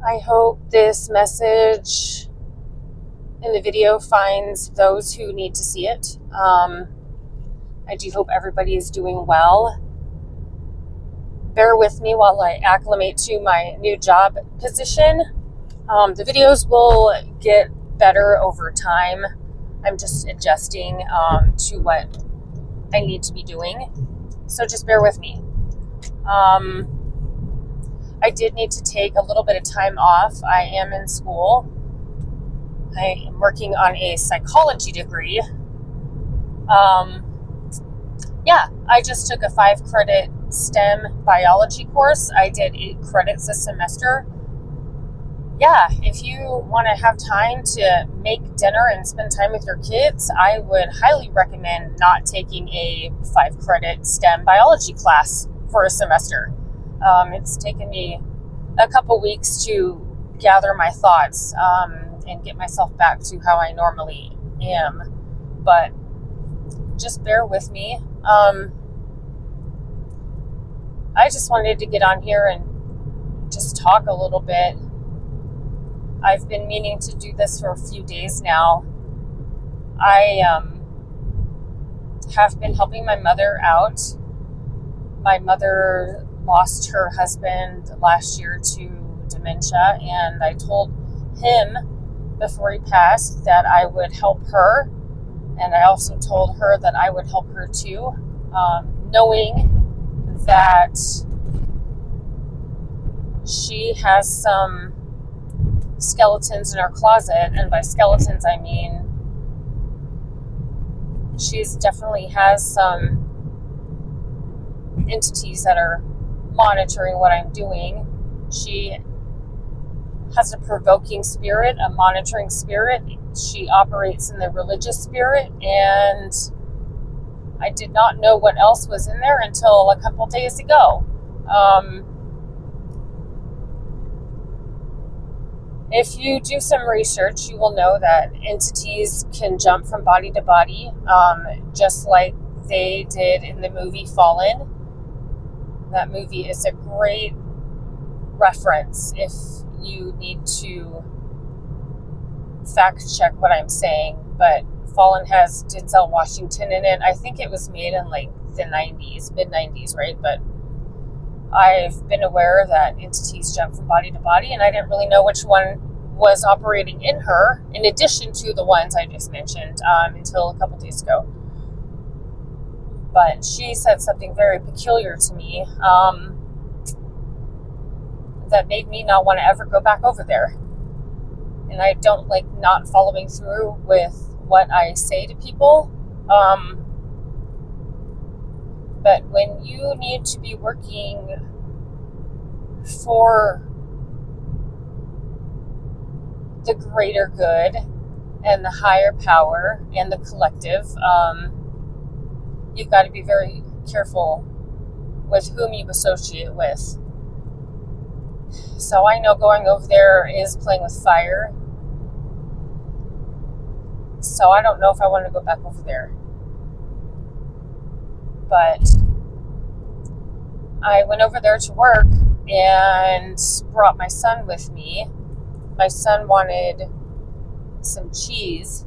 I hope this message in the video finds those who need to see it. I do hope everybody is doing well. Bear with me while I acclimate to my new job position. The videos will get better over time. I'm just adjusting to what I need to be doing. So just bear with me. I did need to take a little bit of time off. I am in school. I am working on a psychology degree. I just took a 5-credit STEM biology course. I did 8 credits this semester. If you want to have time to make dinner and spend time with your kids, I would highly recommend not taking a 5-credit STEM biology class for a semester. It's taken me a couple weeks to gather my thoughts and get myself back to how I normally am. But just bear with me. I just wanted to get on here and just talk a little bit. I've been meaning to do this for a few days now. I have been helping my mother out. My mother lost her husband last year to dementia, and I told him before he passed that I would help her, and I also told her that I would help her too, knowing that she has some skeletons in her closet, and by skeletons I mean she's definitely has some entities that are monitoring what I'm doing. She has a provoking spirit, a monitoring spirit. She operates in the religious spirit, and I did not know what else was in there until a couple days ago. If you do some research, you will know that entities can jump from body to body, just like they did in the movie Fallen. That movie is a great reference if you need to fact check what I'm saying. But Fallen has Denzel Washington in it. I think it was made in like the 90s, mid-90s, right? But I've been aware that entities jump from body to body, and I didn't really know which one was operating in her, in addition to the ones I just mentioned, until a couple days ago. But she said something very peculiar to me that made me not want to ever go back over there. And I don't like not following through with what I say to people. But when you need to be working for the greater good and the higher power and the collective, you've got to be very careful with whom you associate with. So I know going over there is playing with fire. So I don't know if I want to go back over there. But I went over there to work and brought my son with me. My son wanted some cheese,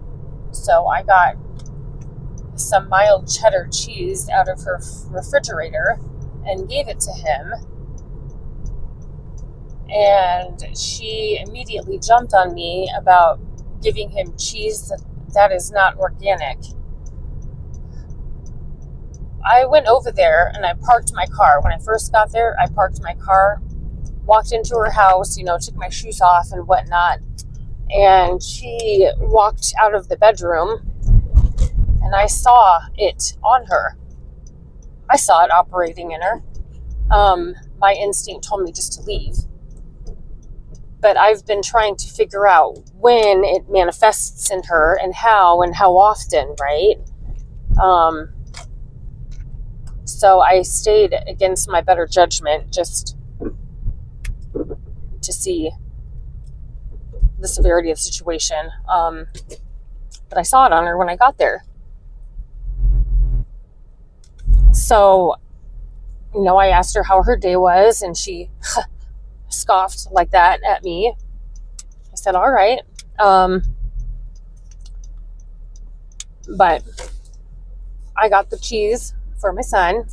so I got some mild cheddar cheese out of her refrigerator and gave it to him. And she immediately jumped on me about giving him cheese that is not organic. I went over there and I parked my car. When I first got there, I parked my car, walked into her house, took my shoes off and whatnot. And she walked out of the bedroom and I saw it on her. I saw it operating in her. My instinct told me just to leave. But I've been trying to figure out when it manifests in her and how often, right? So I stayed against my better judgment just to see the severity of the situation. But I saw it on her when I got there. So, I asked her how her day was, and she scoffed like that at me. I said, all right. But I got the cheese for my son.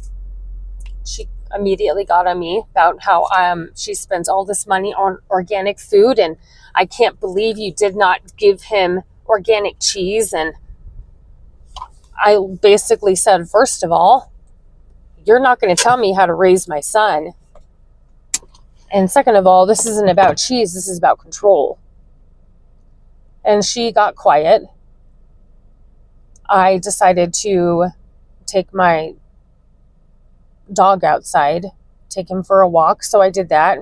She immediately got on me about how she spends all this money on organic food, and I can't believe you did not give him organic cheese. And I basically said, first of all, you're not going to tell me how to raise my son. And second of all, this isn't about cheese. This is about control. And she got quiet. I decided to take my dog outside, take him for a walk. So I did that.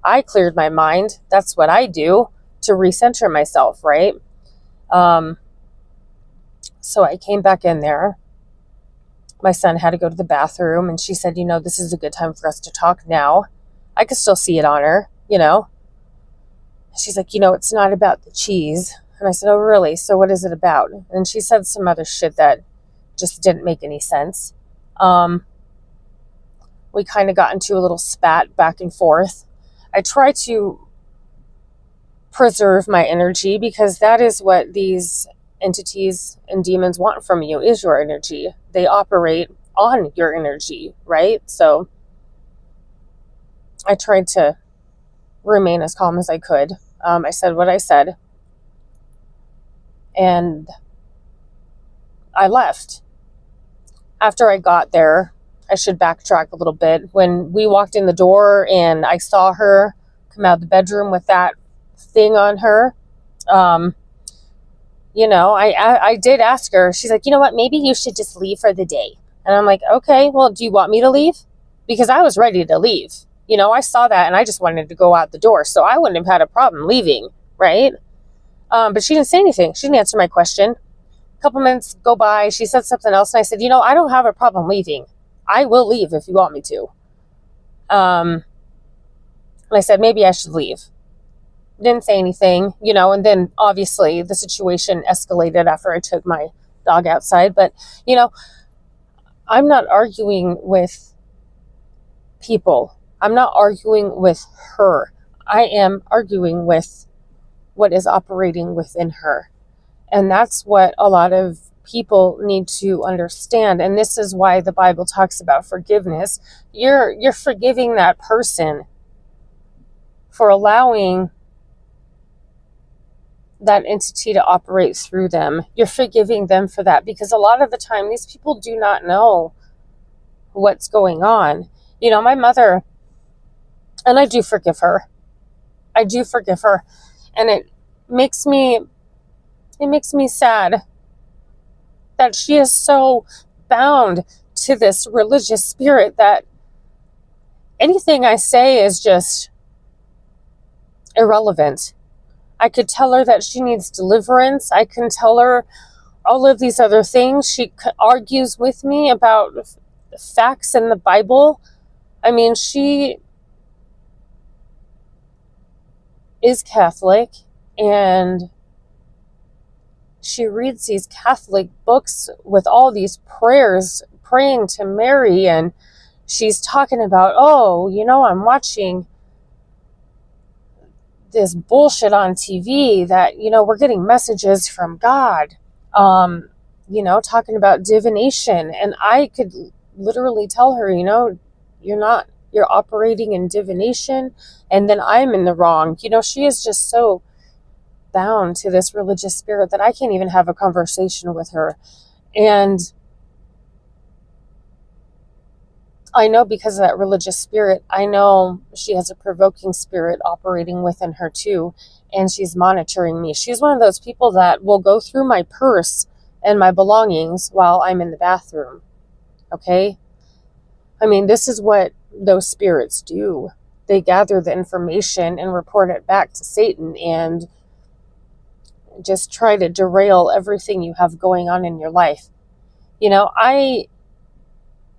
I cleared my mind. That's what I do to recenter myself, right? So I came back in there. My son had to go to the bathroom, and she said, this is a good time for us to talk now. I could still see it on her, She's like, it's not about the cheese. And I said, oh, really? So what is it about? And she said some other shit that just didn't make any sense. We kind of got into a little spat back and forth. I try to preserve my energy, because that is what these entities and demons want from you, is your energy. They operate on your energy, right? So I tried to remain as calm as I could. I said what I said, and I left. After I got there, I should backtrack a little bit. When we walked in the door and I saw her come out of the bedroom with that thing on her, I did ask her. She's like, you know what, maybe you should just leave for the day. And I'm like, okay, well, do you want me to leave? Because I was ready to leave. I saw that and I just wanted to go out the door. So I wouldn't have had a problem leaving, right? But she didn't say anything. She didn't answer my question. A couple minutes go by. She said something else. And I said, I don't have a problem leaving. I will leave if you want me to. And I said, maybe I should leave. Didn't say anything, and then obviously the situation escalated after I took my dog outside. But, I'm not arguing with people. I'm not arguing with her. I am arguing with what is operating within her. And that's what a lot of people need to understand. And this is why the Bible talks about forgiveness. You're forgiving that person for allowing that entity to operate through them. You're forgiving them for that, because a lot of the time these people do not know what's going on. My mother, and I do forgive her. And it makes me sad that she is so bound to this religious spirit that anything I say is just irrelevant. I could tell her that she needs deliverance. I can tell her all of these other things. She argues with me about facts in the Bible. I mean, she is Catholic, and she reads these Catholic books with all these prayers, praying to Mary, and she's talking about, I'm watching this bullshit on TV that, we're getting messages from God, talking about divination. And I could literally tell her, you're operating in divination, and then I'm in the wrong. She is just so bound to this religious spirit that I can't even have a conversation with her. And I know, because of that religious spirit, I know she has a provoking spirit operating within her too, and she's monitoring me. She's one of those people that will go through my purse and my belongings while I'm in the bathroom. Okay? I mean, this is what those spirits do. They gather the information and report it back to Satan and just try to derail everything you have going on in your life. I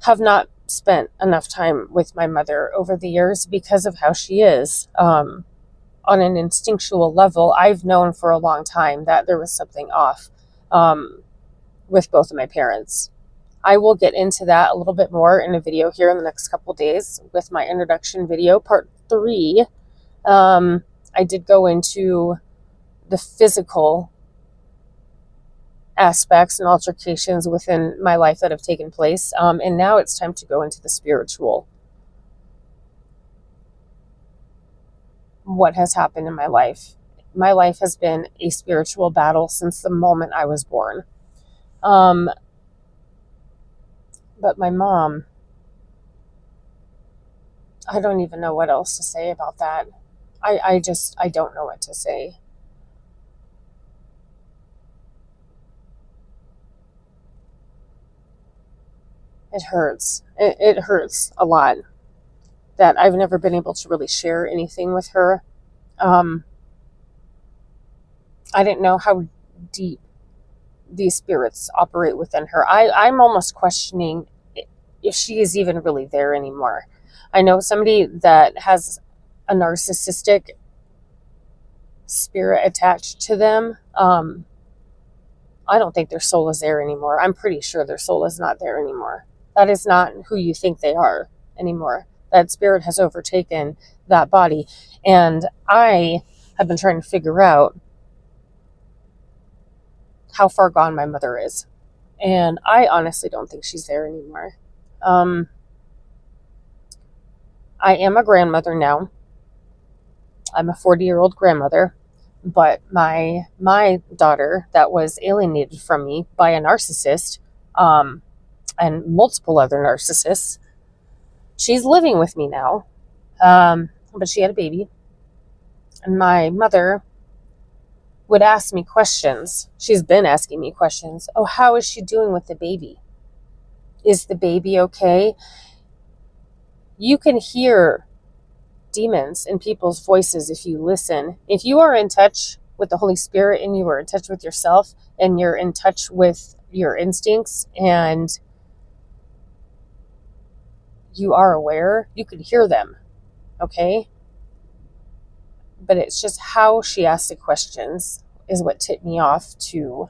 have not spent enough time with my mother over the years because of how she is. On an instinctual level, I've known for a long time that there was something off with both of my parents. I will get into that a little bit more in a video here in the next couple days with my introduction video, part 3. I did go into the physical aspects and altercations within my life that have taken place. And now it's time to go into the spiritual. What has happened in my life? My life has been a spiritual battle since the moment I was born. But my mom, I don't even know what else to say about that. I don't know what to say. It hurts. It hurts a lot that I've never been able to really share anything with her. I didn't know how deep these spirits operate within her. I'm almost questioning if she is even really there anymore. I know somebody that has a narcissistic spirit attached to them. I don't think their soul is there anymore. I'm pretty sure their soul is not there anymore. That is not who you think they are anymore. That spirit has overtaken that body. And I have been trying to figure out how far gone my mother is. And I honestly don't think she's there anymore. I am a grandmother now. I'm a 40-year-old grandmother. But my daughter that was alienated from me by a narcissist, and multiple other narcissists, she's living with me now. But she had a baby. And my mother would ask me questions. She's been asking me questions. Oh, how is she doing with the baby? Is the baby okay? You can hear demons in people's voices if you listen. If you are in touch with the Holy Spirit and you are in touch with yourself and you're in touch with your instincts and you are aware, you can hear them, okay? But it's just how she asked the questions is what tipped me off to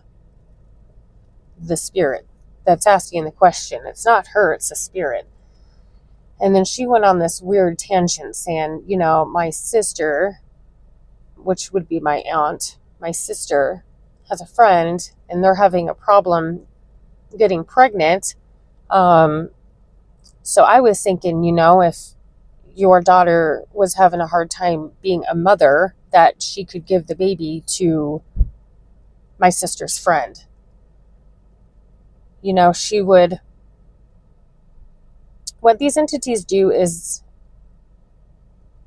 the spirit that's asking the question. It's not her, it's the spirit. And then she went on this weird tangent saying, my sister, which would be my aunt, my sister has a friend and they're having a problem getting pregnant. So I was thinking, if your daughter was having a hard time being a mother, that she could give the baby to my sister's friend. She would... What these entities do is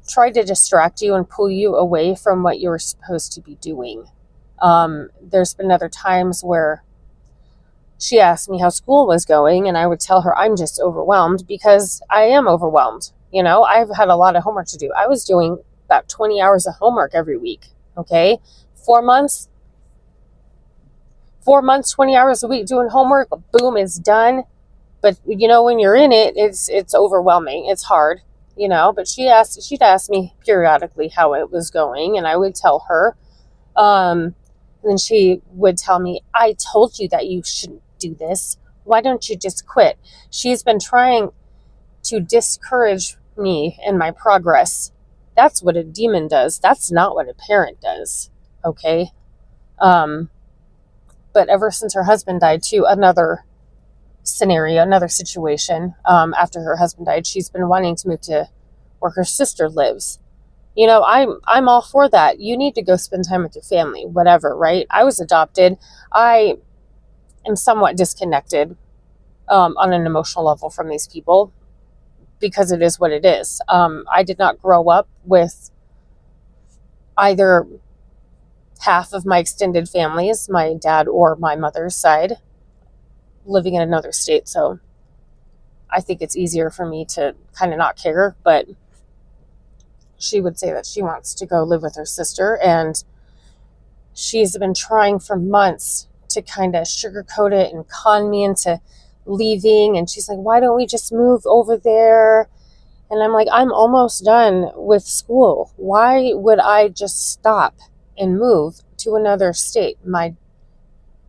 try to distract you and pull you away from what you're supposed to be doing. There's been other times where she asked me how school was going, and I would tell her I'm just overwhelmed, because I am overwhelmed. I've had a lot of homework to do. I was doing about 20 hours of homework every week, okay? 4 months, 20 hours a week doing homework, boom, it's done. But, when you're in it, it's overwhelming. It's hard, But she'd ask me periodically how it was going, and I would tell her. And then she would tell me, I told you that you shouldn't do this. Why don't you just quit? She's been trying to discourage me in my progress. That's what a demon does. That's not what a parent does, okay? But ever since her husband died, too, another scenario, another situation, after her husband died, she's been wanting to move to where her sister lives. I'm all for that. You need to go spend time with your family, whatever, right? I was adopted. I am somewhat disconnected on an emotional level from these people, because it is what it is. I did not grow up with either half of my extended families, my dad or my mother's side, living in another state. So I think it's easier for me to kind of not care. But she would say that she wants to go live with her sister, and she's been trying for months to kind of sugarcoat it and con me into leaving. And she's like, why don't we just move over there? And I'm like, I'm almost done with school. Why would I just stop and move to another state? My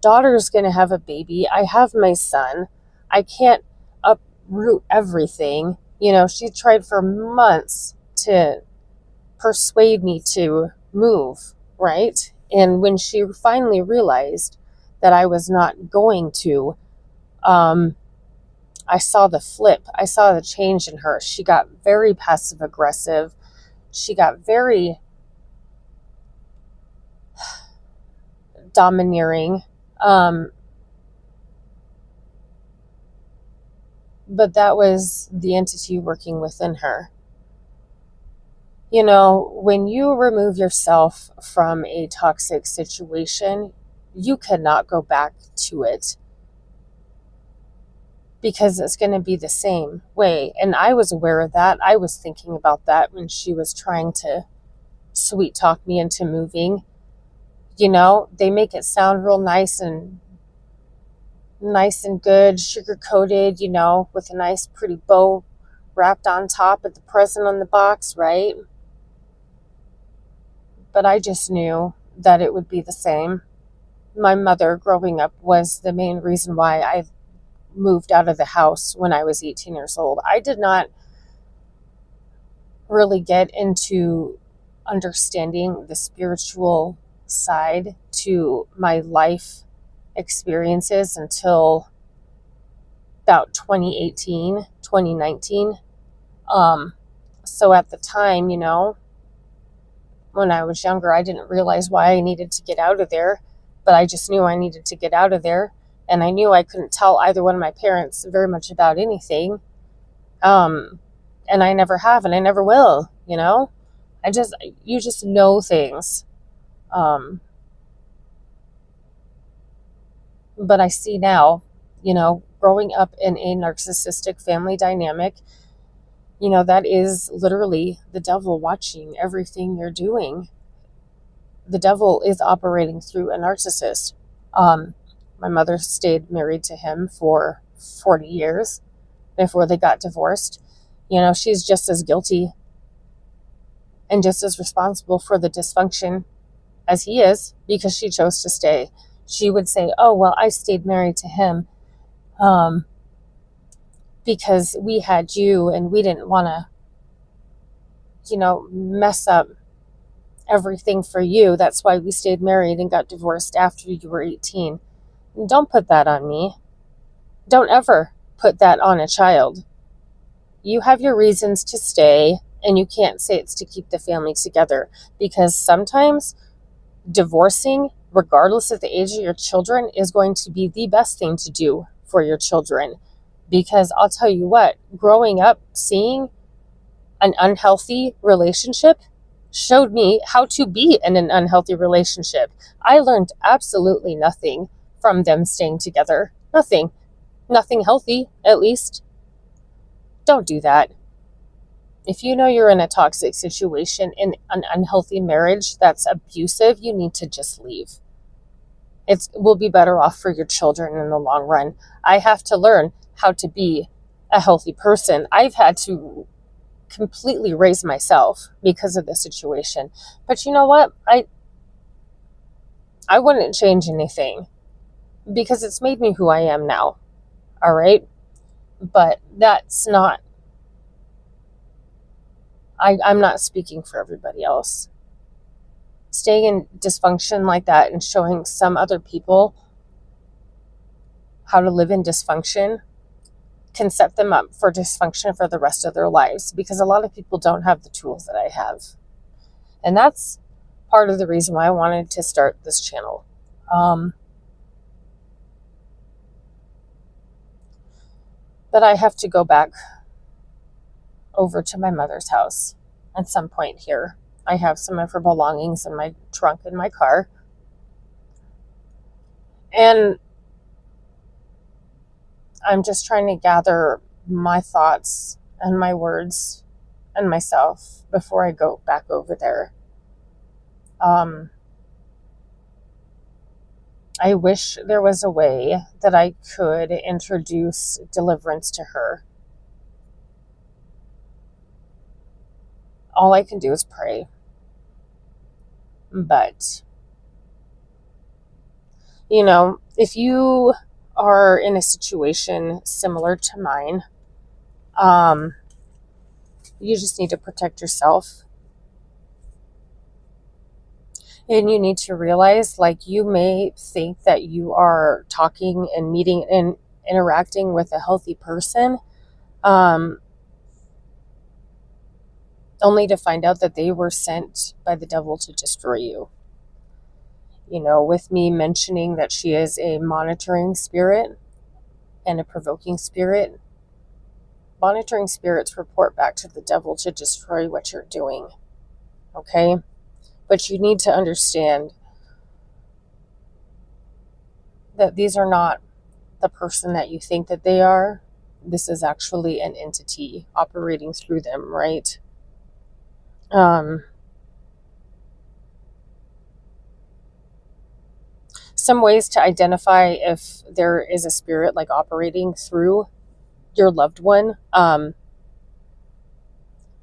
daughter's going to have a baby. I have my son. I can't uproot everything. She tried for months to persuade me to move, right? And when she finally realized that I was not going to, I saw the flip. I saw the change in her. She got very passive aggressive. She got very domineering. But that was the entity working within her. When you remove yourself from a toxic situation, you cannot go back to it because it's going to be the same way. And I was aware of that. I was thinking about that when she was trying to sweet talk me into moving. They make it sound real nice and good, sugar coated, with a nice pretty bow wrapped on top of the present on the box, right? But I just knew that it would be the same. My mother growing up was the main reason why I moved out of the house when I was 18 years old. I did not really get into understanding the spiritual side to my life experiences until about 2018, 2019. So at the time, when I was younger, I didn't realize why I needed to get out of there, but I just knew I needed to get out of there. And I knew I couldn't tell either one of my parents very much about anything. And I never have, and I never will, you just know things. But I see now, growing up in a narcissistic family dynamic, that is literally the devil watching everything you're doing. The devil is operating through a narcissist. My mother stayed married to him for 40 years before they got divorced. She's just as guilty and just as responsible for the dysfunction as he is because she chose to stay. She would say, oh, well, I stayed married to him because we had you and we didn't want to, mess up everything for you. That's why we stayed married and got divorced after you were 18. Don't put that on me. Don't ever put that on a child. You have your reasons to stay, and you can't say it's to keep the family together, because sometimes divorcing, regardless of the age of your children, is going to be the best thing to do for your children. Because I'll tell you what, growing up, seeing an unhealthy relationship showed me how to be in an unhealthy relationship. I learned absolutely nothing from them staying together. Nothing. Nothing healthy, at least. Don't do that. If you know you're in a toxic situation, in an unhealthy marriage that's abusive, you need to just leave. It will be better off for your children in the long run. I have to learn how to be a healthy person. I've had to completely raise myself because of the situation. But you know what? I wouldn't change anything because it's made me who I am now. All right? But that's not, I'm not speaking for everybody else. Staying in dysfunction like that and showing some other people how to live in dysfunction can set them up for dysfunction for the rest of their lives, because a lot of people don't have the tools that I have. And that's part of the reason why I wanted to start this channel. But I have to go back over to my mother's house at some point here. I have some of her belongings in my trunk in my car. And I'm just trying to gather my thoughts and my words and myself before I go back over there. I wish there was a way that I could introduce deliverance to her. All I can do is pray. But, if you are in a situation similar to mine, you just need to protect yourself. And you need to realize, like, you may think that you are talking and meeting and interacting with a healthy person, only to find out that they were sent by the devil to destroy you. With me mentioning that she is a monitoring spirit and a provoking spirit, monitoring spirits report back to the devil to destroy what you're doing. Okay? But you need to understand that these are not the person that you think that they are. This is actually an entity operating through them, right? Some ways to identify if there is a spirit like operating through your loved one.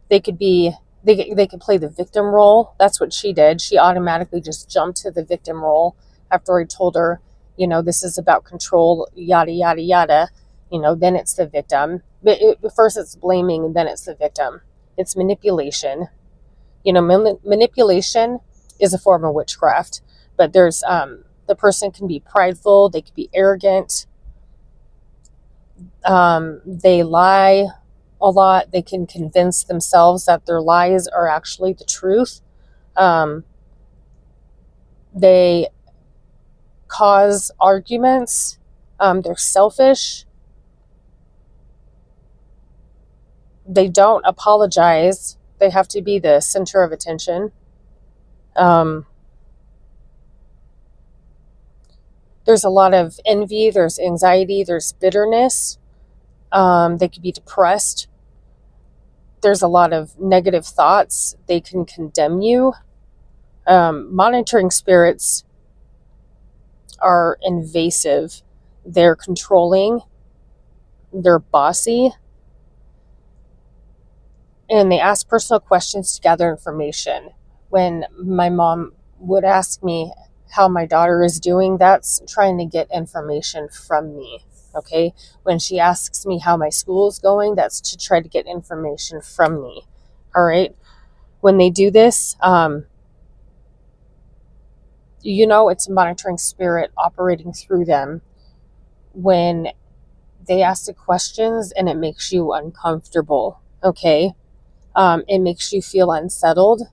They could play the victim role. That's what she did. She automatically just jumped to the victim role after I told her, this is about control, yada, yada, yada. Then it's the victim. But first it's blaming, and then it's the victim. It's manipulation. Manipulation is a form of witchcraft. But there's, the person can be prideful. They can be arrogant. They lie a lot. They can convince themselves that their lies are actually the truth. They cause arguments. They're selfish. They don't apologize. They have to be the center of attention. There's a lot of envy. There's anxiety. There's bitterness. They could be depressed. There's a lot of negative thoughts. They can condemn you. Monitoring spirits are invasive. They're controlling. They're bossy. And they ask personal questions to gather information. When my mom would ask me how my daughter is doing, that's trying to get information from me. Okay? When she asks me how my school is going, that's to try to get information from me. All right? When they do this, it's a monitoring spirit operating through them when they ask the questions and it makes you uncomfortable. Okay? It makes you feel unsettled.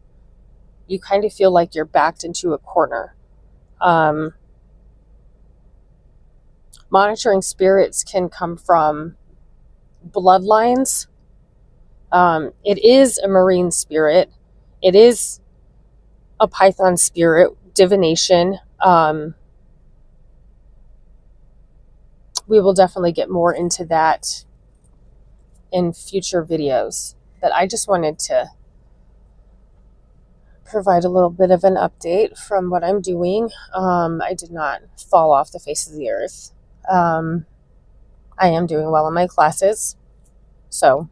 You kind of feel like you're backed into a corner. Monitoring spirits can come from bloodlines. It is a marine spirit. It is a python spirit, divination. We will definitely get more into that in future videos. But I just wanted to provide a little bit of an update from what I'm doing. I did not fall off the face of the earth. I am doing well in my classes. So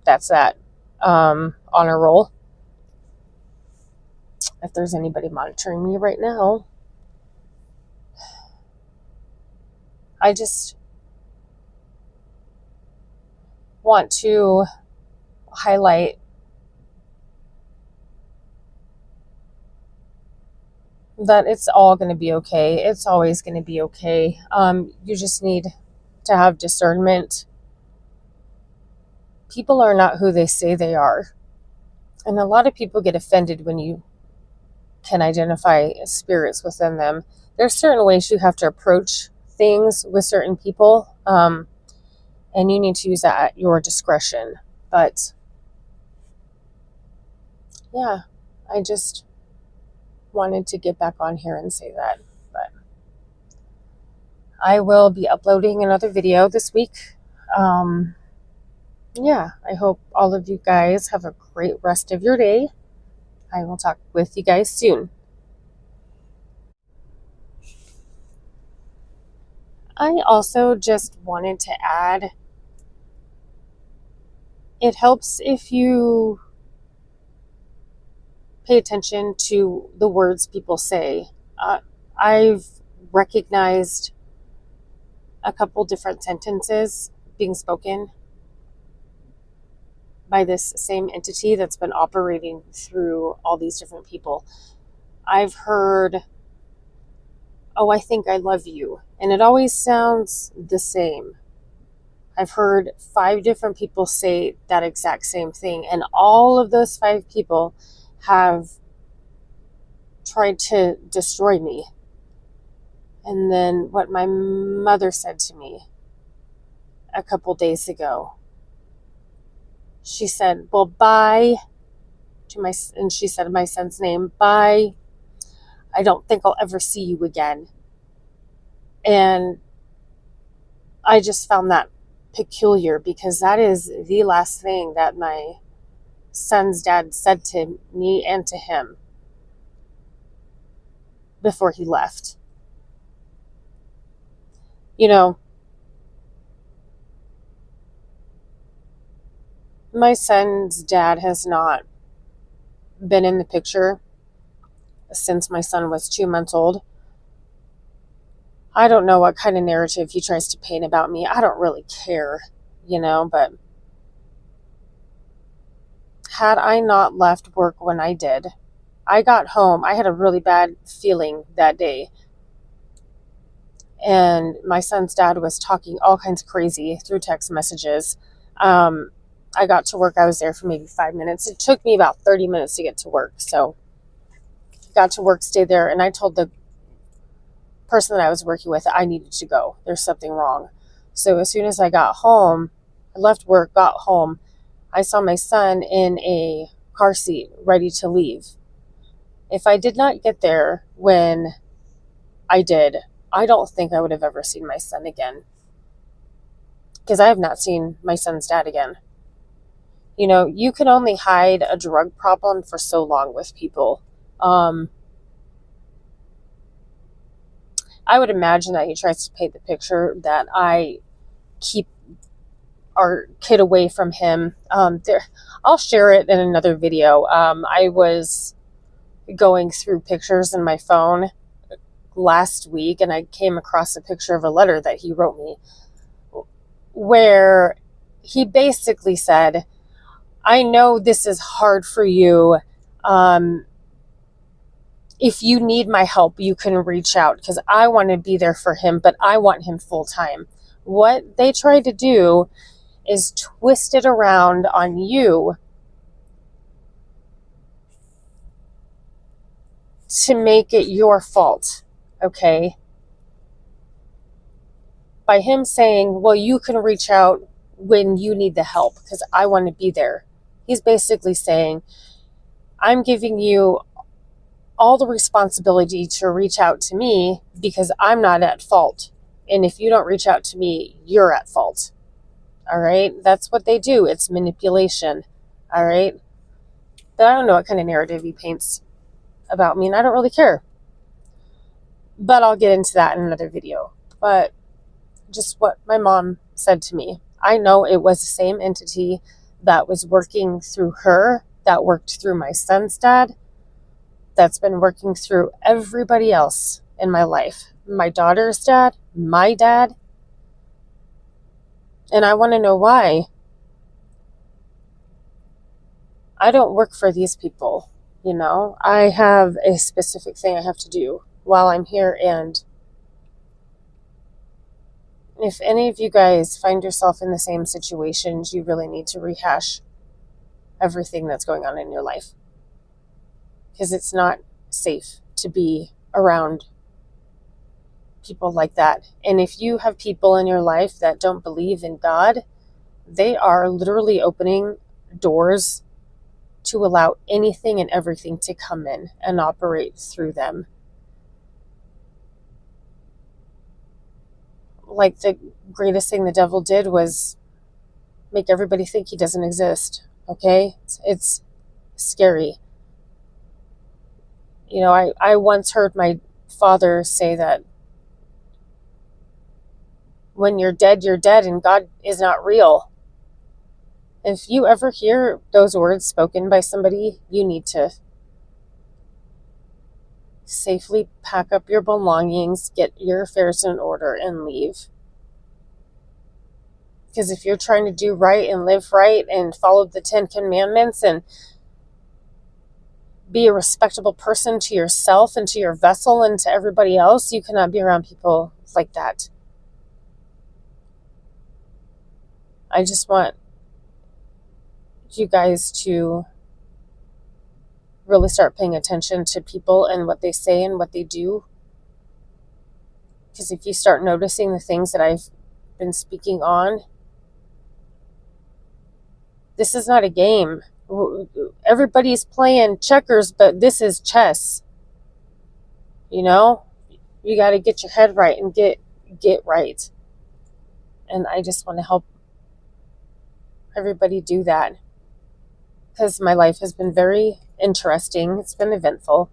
that's that. Honor roll. If there's anybody monitoring me right now, I just want to highlight that it's all going to be okay. It's always going to be okay. You just need to have discernment. People are not who they say they are. And a lot of people get offended when you can identify spirits within them. There's certain ways you have to approach things with certain people, and you need to use that at your discretion. But yeah, I just wanted to get back on here and say that. But I will be uploading another video this week. Yeah, I hope all of you guys have a great rest of your day. I will talk with you guys soon. I also just wanted to add, it helps if you pay attention to the words people say. I've recognized a couple different sentences being spoken by this same entity that's been operating through all these different people. I've heard, "Oh, I think I love you." And it always sounds the same. I've heard 5 different people say that exact same thing. And all of those 5 people have tried to destroy me. And then what my mother said to me a couple days ago, she said, "Well, bye," and she said my son's name, "Bye. I don't think I'll ever see you again." And I just found that peculiar, because that is the last thing that my son's dad said to me and to him before he left. You know, my son's dad has not been in the picture since my son was 2 months old. I don't know what kind of narrative he tries to paint about me. I don't really care, but had I not left work when I did, I got home. I had a really bad feeling that day. And my son's dad was talking all kinds of crazy through text messages. I got to work. I was there for maybe 5 minutes. It took me about 30 minutes to get to work. So got to work, stayed there, and I told the person that I was working with that I needed to go. There's something wrong. So as soon as I got home, I left work, got home, I saw my son in a car seat ready to leave. If I did not get there when I did, I don't think I would have ever seen my son again. Because I have not seen my son's dad again. You can only hide a drug problem for so long with people. I would imagine that he tries to paint the picture that I keep our kid away from him. I'll share it in another video. I was going through pictures in my phone last week, and I came across a picture of a letter that he wrote me where he basically said, "I know this is hard for you. If you need my help, you can reach out, because I want to be there for him, but I want him full time." What they try to do is twist it around on you to make it your fault, okay? By him saying, "Well, you can reach out when you need the help because I want to be there," he's basically saying, "I'm giving you all the responsibility to reach out to me because I'm not at fault. And if you don't reach out to me, you're at fault." All right? That's what they do. It's manipulation. All right? But I don't know what kind of narrative he paints about me, and I don't really care. But I'll get into that in another video. But just what my mom said to me, I know it was the same entity that was working through her, that worked through my son's dad, that's been working through everybody else in my life. My daughter's dad, my dad. And I want to know why. I don't work for these people, I have a specific thing I have to do while I'm here. And if any of you guys find yourself in the same situations, you really need to rehash everything that's going on in your life. Because it's not safe to be around people like that. And if you have people in your life that don't believe in God, they are literally opening doors to allow anything and everything to come in and operate through them. Like, the greatest thing the devil did was make everybody think he doesn't exist. Okay? It's scary. I once heard my father say that when you're dead, and God is not real. If you ever hear those words spoken by somebody, you need to safely pack up your belongings, get your affairs in order, and leave. Because if you're trying to do right and live right and follow the 10 Commandments and be a respectable person to yourself and to your vessel and to everybody else, you cannot be around people like that. I just want you guys to really start paying attention to people and what they say and what they do. Because if you start noticing the things that I've been speaking on, this is not a game. Everybody's playing checkers, but this is chess. You know, you got to get your head right and get right. And I just want to help everybody do that, because my life has been very interesting. It's been eventful,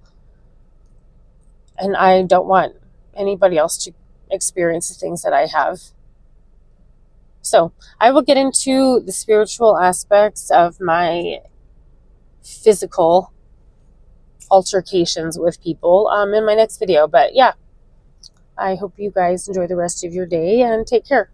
and I don't want anybody else to experience the things that I have. So I will get into the spiritual aspects of my physical altercations with people in my next video. But yeah, I hope you guys enjoy the rest of your day and take care.